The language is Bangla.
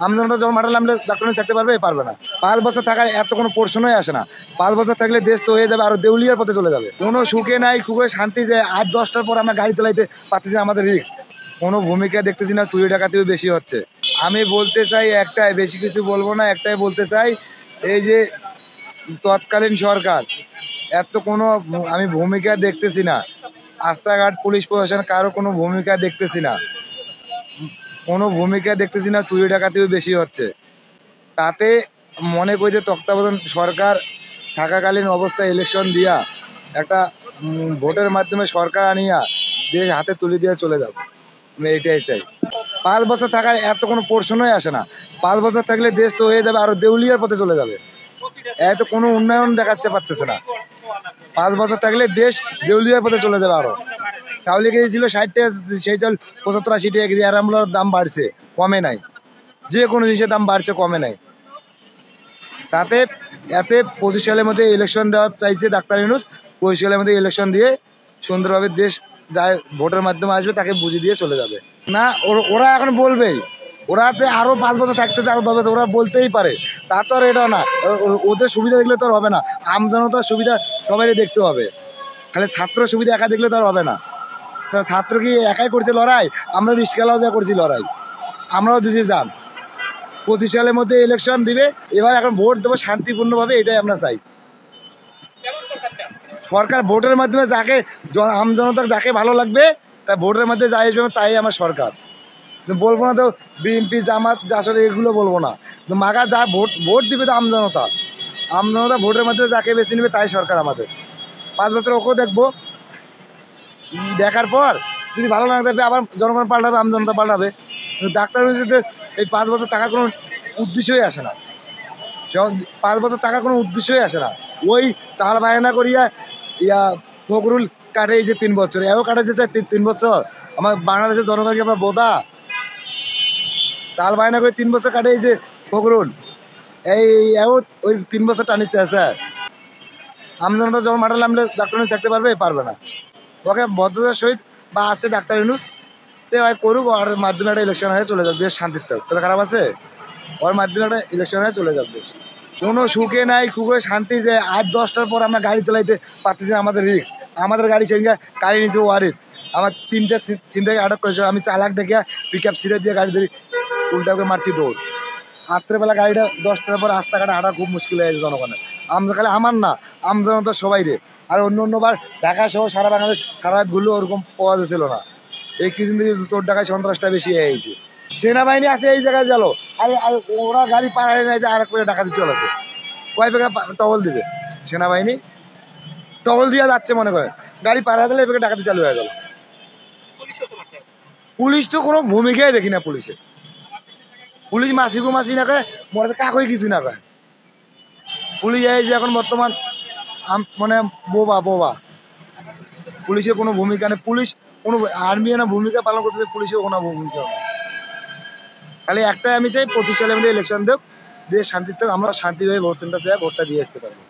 আমজনতা যখন মাঠে নামলে ডাক্তার থাকতে পারবে পারবে না। 5 বছর থাকার এত কোনো প্রশ্নই আসে না। 5 বছর থাকলে দেশ তো হয়ে যাবে আরো দেউলিয়ার পথে চলে যাবে। কোনো সুখে নাই খুঁজে শান্তিতে 8-10টার পর আমরা গাড়ি চালাইতে পারতেছি না, আমাদের রিস্ক। কোনো ভূমিকা দেখতেছি না, চুরি ডাকাতিও বেশি হচ্ছে। আমি বলতে চাই একটাই, বেশি কিছু বলবো না, একটাই বলতে চাই, এই যে তৎকালীন সরকার এত কোনো আমি ভূমিকা দেখতেছি না। রাস্তাঘাট পুলিশ প্রশাসন কারো কোনো ভূমিকা দেখতেছি না, কোনো ভূমিকা দেখতেছি না, চুরি ডাকাতিও বেশি হচ্ছে। তাতে মনে করি যে তত্ত্বাবধান সরকার থাকাকালীন অবস্থায় ইলেকশন দিয়া একটা ভোটের মাধ্যমে সরকার আনিয়া দেশ হাতে তুলে দিয়ে চলে যাবে, আমি এটাই চাই। 5 বছর থাকার এত কোনো প্রশ্নই আসে না। 5 বছর থাকলে দেশ তো হয়ে যাবে আরো দেউলিয়ার পথে চলে যাবে। এত কোনো উন্নয়ন দেখাতে পারতেছে না। 5 বছর থাকলে দেশ দেউলিয়ার পথে চলে যাবে আরো। চাউলে কেজি ছিল 60 টাকা, সেই চাউল 75-80 টাকা কেজি। আর আমলার দাম বাড়ছে, কমে নাই। যে কোনো জিনিসের দাম বাড়ছে, কমে নাই। তাতে এতে 25 সালের মধ্যে ইলেকশন দেওয়া চাইছে ডাক্তার ইউনূস। 25 সালের মধ্যে ইলেকশন দিয়ে সুন্দরভাবে দেশ যায় ভোটের মাধ্যমে আসবে, তাকে বুঝিয়ে দিয়ে চলে যাবে। না, ওরা এখন বলবেই, ওরাতে আরো 5 বছর থাকতেছে, আরো 10 বছর, ওরা বলতেই পারে। তা তো আর এটা না, ওদের সুবিধা দেখলে তো আর হবে না। আমজনতার সুবিধা সবাই দেখতে হবে, খালি ছাত্র সুবিধা একা দেখলে তো আর হবে না। ছাত্র কি একাই করছে লড়াই? আমরা রিস্কালাও যা করছি লড়াই, আমরাও দিছি যান। 25 সালের মধ্যে ইলেকশন দিবে, এবার এখন ভোট দেবো শান্তিপূর্ণভাবে, এটাই আমরা চাই। সরকার ভোটের মাধ্যমে যাকে আমজনতার যাকে ভালো লাগবে তা ভোটের মধ্যে যাই আসবে, তাই আমার সরকার। বলবো না তো বিএনপি জামাত জাসদ এগুলো বলবো না, মাগা যা ভোট দিবে তো আমজনতা। আমজনতা ভোটের মাধ্যমে যাকে বেছে নেবে তাই সরকার আমাদের। 5 বছর ওকেও দেখবো, দেখার পর যদি ভালো না থাকবে আবার জনগণ পাল্টাবে, আমজনতা পাল্টাবে। ডাক্তার হিসেবে এই 5 বছর টাকার কোনো উদ্দেশ্যই আসে না। 5 বছর টাকার কোনো উদ্দেশ্যই আসে না। ওই তাল বায়না করিয়া ইয়া ফখরুল কাটে, এই যে 3 বছর এও কাটাতে চায় 3 বছর। আমার বাংলাদেশের জনগণকে আমরা বোধা তাল বায়না করে 3 বছর কাটে, এই যে ফখরুল এই এও ওই 3 বছর টানিচ্ছে আছে। আমজনতা যখন মাঠে নামলে ডাক্তার থাকতে পারবে পারবে না। ওকে ভদ্রতার সহিত বা আছে ডাক্তার ইউনূস, তে হয় করুক, ওর মাধ্যমে একটা ইলেকশন হয়ে চলে যাবে দেশ শান্তিতে। তাহলে খারাপ আছে? ওর মাধ্যমে একটা ইলেকশন হয়ে চলে যাবে দেশ। কোনো সুখে নাই খুঁজে শান্তিতে 8-10টার পর আমরা গাড়ি চালাইতে পারতেছি না, আমাদের রিস্ক। আমাদের গাড়ি সেদিনকে গাড়ি নিয়েছে ওয়ারিদ, আমার 3টা চিন্তাকে আটক করেছে। আমি চালাক দেখে পিক আপ সিরে দিয়ে গাড়ি ধরি, উল্টাকে মারছি দৌড়। রাত্রেবেলা গাড়িটা 10টার পর রাস্তাঘাটে হাঁটা খুব মুশকিল হয়ে গেছে জনগণের। আমরা খালি আমার না, আমজনতা সবাই রে। আর অন্যবার ঢাকা সহ সারা বাংলাদেশ সারা রাত ঘুরলেও ওরকম পাওয়া যাচ্ছিল না। এই কিছুদিন থেকে চোর ডাকায় সন্ত্রাসটা বেশি হয়ে গেছে। সেনাবাহিনী আছে এই জায়গায় গেল, আর ওরা গাড়ি পাড়ায় নাই, আর এক ডাকাতি চলেছে। কয় বেগা টহল দিবে সেনাবাহিনী? টহল দিয়ে যাচ্ছে, মনে করেন গাড়ি পাড়ায় দিলে এবার ডাকাতি চালু হয়ে গেল। পুলিশ তো কোনো ভূমিকাই দেখি না পুলিশে। পুলিশ মাসি গো মাসি না কয়, মনে কাকই কিছু না কয়। পুলিশ এই যে এখন বর্তমান মানে বোবা বোবা, পুলিশের কোনো ভূমিকা নেই। পুলিশ কোনো আর্মি না ভূমিকা পালন করতেছে, পুলিশের কোনো ভূমিকা নেই। খালি একটাই আমি চাই, 25 সালের মধ্যে ইলেকশন দেব, দেশ শান্তিতে আমরা শান্তিভাবে ভোট সেন্টার ভোটটা দিয়ে আসতে পারবো।